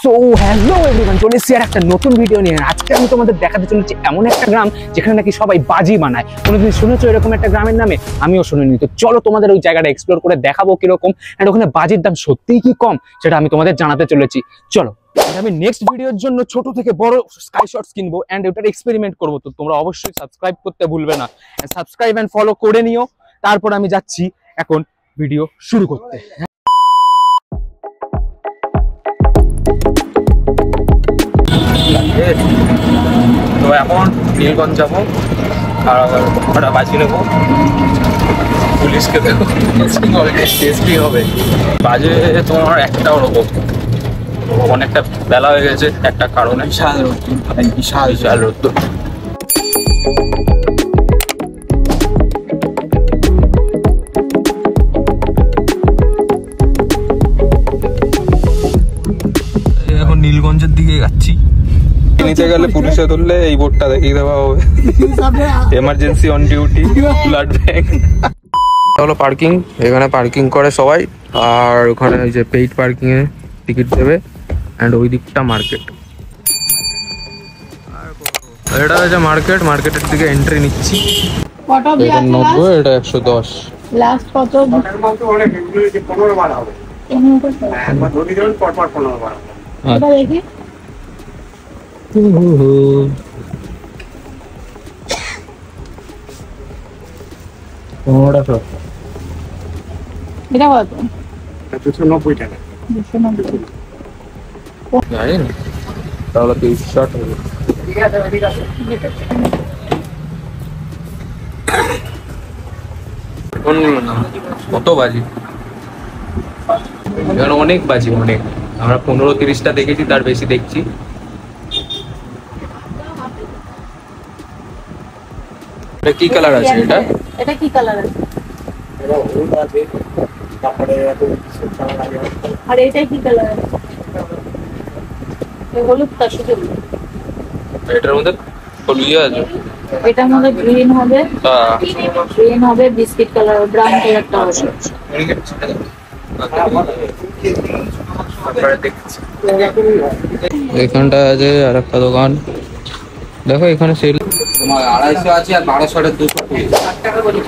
So hello everyone, চলে এসেছি আর একটা নতুন ভিডিও নিয়ে। আজকে আমি তোমাদের দেখাতে চলেছি এমন একটা গ্রাম যেখানে নাকি সবাই বাজি বানায়। কোনোদিন শুনেছো এরকম একটা গ্রামের নামে? আমিও শুনিনি। তো চলো তোমাদের ওই জায়গাটা এক্সপ্লোর করে দেখাবো কিরকম, এন্ড ওখানে বাজির দাম সত্যিই কি কম সেটা আমি তোমাদের জানাতে চলেছি। চলো, আমি নেক্সট ভিডিওর জন্য ছোট থেকে বড় স্কাই শটস কিনবো এন্ড ওটার এক্সপেরিমেন্ট করবো। তো তোমরা অবশ্যই সাবস্ক্রাইব করতে ভুলবে না, সাবস্ক্রাইব এন্ড ফলো করে নিও। তারপর আমি যাচ্ছি এখন ভিডিও শুরু করতে। তো এখন নীলগঞ্জ যাবো আর ওটা বাজি নেবো, পুলিশকে দেখো টেস্টিং হবে। বাজে তোমার একটা ওরকম, অনেকটা বেলা হয়ে গেছে একটা কারণে। বিশাল বিশাল রোদ্দুর। এখন নীলগঞ্জের দিকে যাচ্ছি। নিচে গেলে পুলিশে ধরলে এই বোর্ডটা দেখিয়ে দেওয়া হবে, emergency on duty blood bank. হলো পার্কিং, এখানে পার্কিং করে সবাই, আর ওখানে ওই যে পেইড পার্কিং এ টিকিট দেবে, এন্ড ওই দিকটা মার্কেট। এটা হচ্ছে মার্কেট, মার্কেটের দিকে এন্ট্রি নিচ্ছি। এটা 90, এটা 110। লাস্ট কত? অনেক 15 বার হবে। একবার ধরে দিন পর পর 15 বার। এটা দেখি। এটা কত? 290 টাকা। 290 জানি না, তাহলে 30 শট হবে। ঠিক আছে ঠিক আছে। কত বাজি? এখানে অনেক বাজি, অনেক। আমরা 15-30টা দেখেছি, তার বেশি দেখছি। এটা কি কালার আছে? এটা কি কালার আছে? এটা হলুদ আছে, তারপরে এত কালার আছে। আর এটা কি কালার আছে? এই হলুদটা শুধু। এটার মধ্যে হলুদ আছে, এটার মধ্যে গ্রিন হবে। হ্যাঁ, গ্রিন হবে, বিস্কিট কালার, ব্রাউন কালারটা আছে। এখানটা আছে আর একটা দোকান, দেখো এখানে সেল তোমার 250 আছে আর 1200 এর 220 টাকা বলি।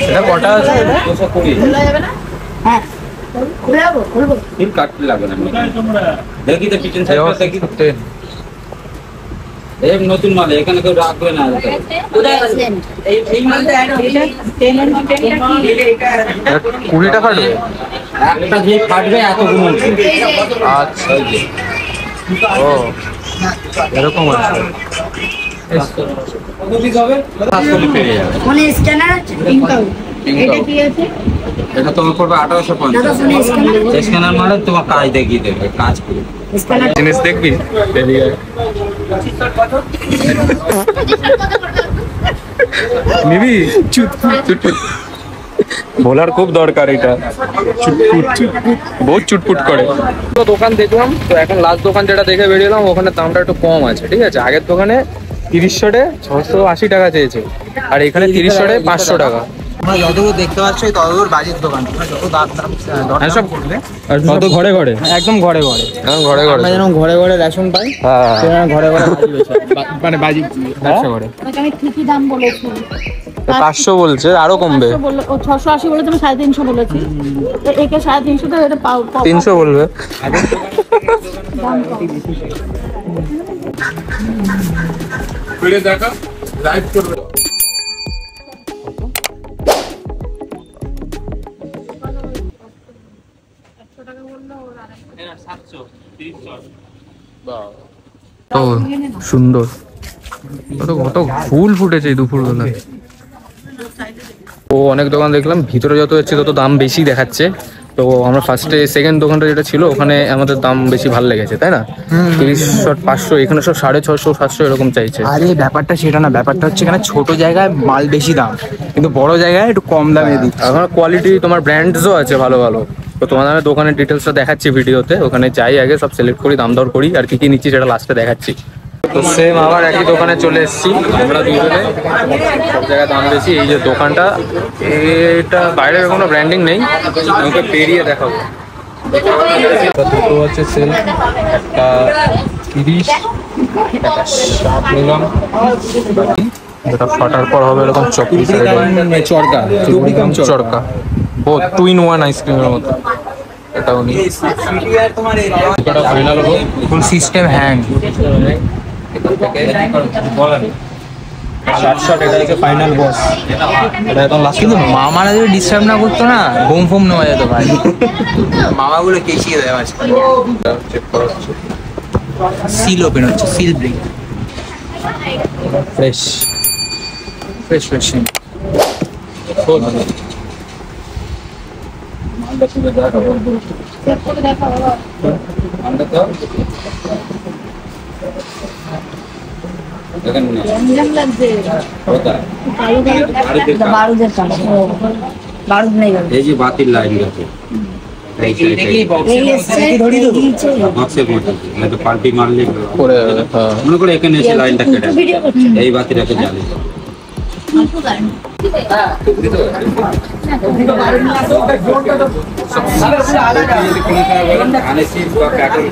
এটা কটা আছে? 220 খোলা যাবে না? হ্যাঁ খুলবো। তিন কাটতে লাগবে না। দেখি তো কিচেন সাইড দেখি তো। এই নতুন মাল এখানে কেউ রাখবে না। কোথায় আছে? এই মালটা অ্যাড হয়েছে 10 এর 20 টাকা কাটবে। একটা যে কাটবে এতগুলো। আচ্ছা, ও এরকম আছে। কত পিস হবে? 500 পেয়ে যাবে। কোন স্ক্যানার আছে? এটা কি আছে? এটা তোমার পড়বে 1850। দাদা ফোনে স্ক্যানার মানে তোমার কাজ দেখিয়ে দেবে, কাজ করে স্ক্যানার জিনিস দেখবি বেরিয়ে যায়। নিবি চুটপুট বলার খুব দরকার, এটা চুটপুট বহুত চুটপুট করে। তো দোকান দেখলাম, তো এখন লাস্ট দোকান যেটা দেখে বেরিয়েলাম, ওখানে দামটা একটু কম আছে। ঠিক আছে, আগের দোকানে 30 680 টাকা চেয়েছে, আর এখানে 30 500 টাকা। তোমরা যতদূর দেখতে পাচ্ছ ততদূর বাজির দোকান, যত দাম সব করবে তত ঘরে ঘরে, একদম ঘরে ঘরে, ঘরে ঘরে যেরকম ঘরে ঘরে রেশন পাই, হ্যাঁ ঘরে ঘরে মানে বাজি ব্যবসা করে। আমি ঠিকই দাম বলেছি, 500 বলছে, আরো কমবে। 680 বলে তুমি 350 বলেছি, একে 350 তো এটা 300 বলবে। ভিডিও দেখা লাইভ করবে। সুন্দর, কত ফুল ফুটেছে দুপুর বেলায়। ও অনেক দোকান দেখলাম, ভিতরে যত হচ্ছে তত দাম বেশি দেখাচ্ছে। তো আমরা ফার্স্টে সেকেন্ড দোকানটা যেটা ছিল ওখানে আমাদের দাম বেশি ভালো লেগেছে, তাই না? 30 500, এখানে সব 650 700 এরকম চাইছে। আরে ব্যাপারটা সেটা না, ব্যাপারটা হচ্ছে এখানে ছোট জায়গায় মাল বেশি দাম, কিন্তু বড় জায়গায় একটু কম দামে দিচ্ছে। এখন কোয়ালিটি তোমার ব্র্যান্ডসও আছে ভালো ভালো। তো তোমাদের আমি দোকানের ডিটেলসটা দেখাচ্ছি ভিডিওতে, ওখানে যাই আগে সব সিলেক্ট করি, দাম দর করি, আর কি কি নিচ্ছি সেটা লাস্টে দেখাচ্ছি। তো সেম আবার একই দোকানে চলে এসেছি আমরা দুজনে, সব জায়গায় দাম বেশি। এই যে দোকানটা, এটা বাইরের কোনো ব্র্যান্ডিং নেই, আমাকে পেরিয়ে দেখাবো। দুটো হচ্ছে সেল, একটা 30, একটা 60 নিলাম। যেটা ফাটার পর হবে এরকম চকলেট চরকা, চরকা বোথ 2 in 1 আইসক্রিমের মতো। এটাও নি এটা ফাইনাল হলো, ফুল সিস্টেম হ্যাং। ফাইনাল বস এটা একদম লাস্ট। কিন্তু মামারা যদি ডিস্টার্ব না করতো না, বোম ফোম নেওয়া যেত ভাই। মামাগুলো কেচিয়ে দেয় মাঝখানে। সিল ওপেন হচ্ছে, seal break, fresh fresh fresh. মালটা তুলে দেখা মালটা তো এই যে বাতির লাইন গেছে পাল্টি মারলে মনে করে এখানে এসে লাইনটা কেটে এই বাতিটাকে জ্বালিয়ে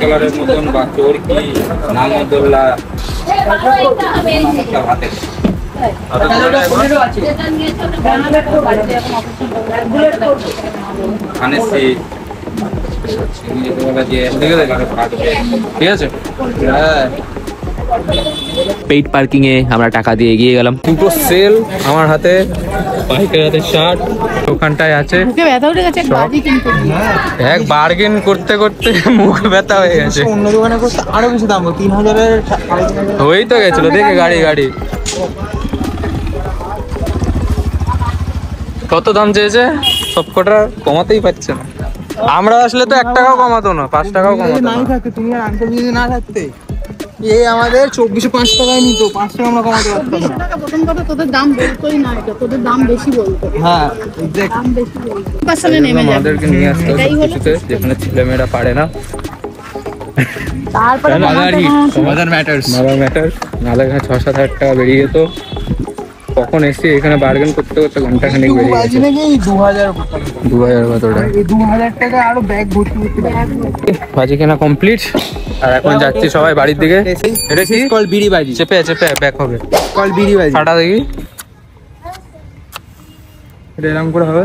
কালারের মতন বা চোর কি নামদুল্লাহ ঠিক আছে। পেইড পার্কিং এ আমরা টাকা দিয়ে এগিয়ে গেলাম। দুটো সেল আমার হাতে, বাইকের হাতে শার্ট, ওখানটায় আছে। এক বার্গেন করতে করতে মুখ ব্যথা হয়ে গেছে। অন্য দোকানে করতে আরো বেশি দাম, 3000-এর হয়েই তো গেছিল। দেখে গাড়ি কত দাম চেয়েছে, সবকটা কমাতেই পারছে না। আমরা আসলে তো 1 টাকাও কমাতো না, 5 টাকাও কমাতো না। নাই থাকতে, তুমি আর আঙ্কেল যদি না থাকতে এই আমাদের 2405 টাকায় নিত, 5 টাকা আমরা কমাতে পারতাম না। প্রথম কথা তোদের দাম বলতোই না, এটা তোদের দাম বেশি বলতো। হ্যাঁ দাম বেশি বলতো। পাশালে নেমে যাবে, আমাদেরকে নিয়ে আসতে হবে কিছুতে, যেখানে ছেলেমেয়েরা পারে না। তারপরে মাদার ম্যাটার, নাহলে এখানে 6-7 হাজার টাকা বেরিয়ে যেত। কখন এসছি এখানে বার্গেন করতে করতে ঘন্টাখানেক বেরিয়ে গেছে। 2000 কত টাকা, 2000 টাকা আরো ব্যাগ ভর্তি ভর্তি বাজি কেনা কমপ্লিট। আর এখন যাচ্ছি সবাই বাড়ির দিকে। এটা কি কল বিড়ি বাজি, চেপে ব্যাক হবে। কল বিড়ি বাজি ফাটা দেখি, এটা এরকম করে হবে,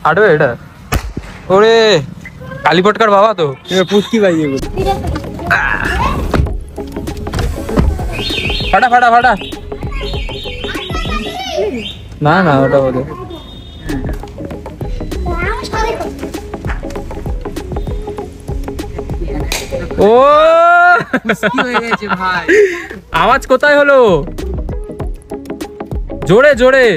ফাটবে এটা। ওরে কালীপটকার বাবা তো, পুষ্টি বাজি এগুলো। ফাটা না না ওটা বলে। ও ভাই আওয়াজ কোথায় হলো, জোরে জোরে।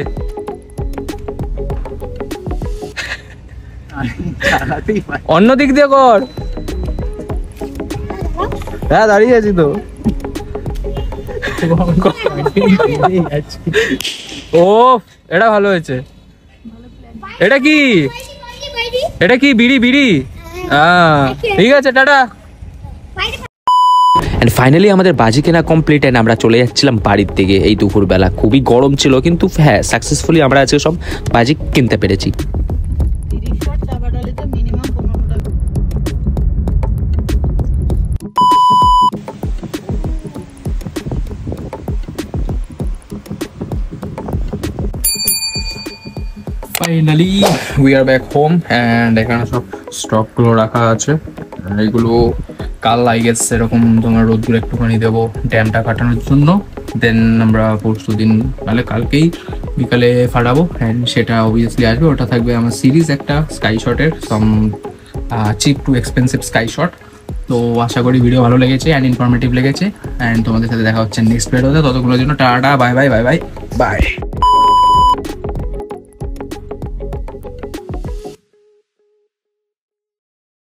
অন্য দিক দিয়ে কর। হ্যাঁ দাঁড়িয়ে আছি তো। ও এটা ভালো হয়েছে। এটা কি বিড়ি? ঠিক আছে, টাটা। এন্ড ফাইনালি আমাদের বাজি কেনা কমপ্লিট এন্ড আমরা চলে যাচ্ছিলাম বাড়ির দিকে। এই দুপুরবেলা খুবই গরম ছিল, কিন্তু হ্যাঁ সাকসেসফুলি আমরা আজকে সব বাজি কিনতে পেরেছি। Finally we are back home and এখানে সব স্টকগুলো রাখা আছে। এইগুলো কাল আই গেস এরকম তোমার রোদ্দুর একটুখানি দেবো ড্যামটা কাটানোর জন্য। দেন আমরা পরশু দিন মানে কালকেই বিকালে ফাটাবো অ্যান্ড সেটা অবভিয়াসলি আসবে। ওটা থাকবে আমার সিরিজ একটা স্কাই শটের, some cheap to expensive sky shot. তো আশা করি ভিডিও ভালো লেগেছে অ্যান্ড ইনফরমেটিভ লেগেছে। অ্যান্ড তোমাদের সাথে দেখা হচ্ছে নেক্সট ভিডিওতে। ততক্ষণের জন্য টাটা, বাই বাই।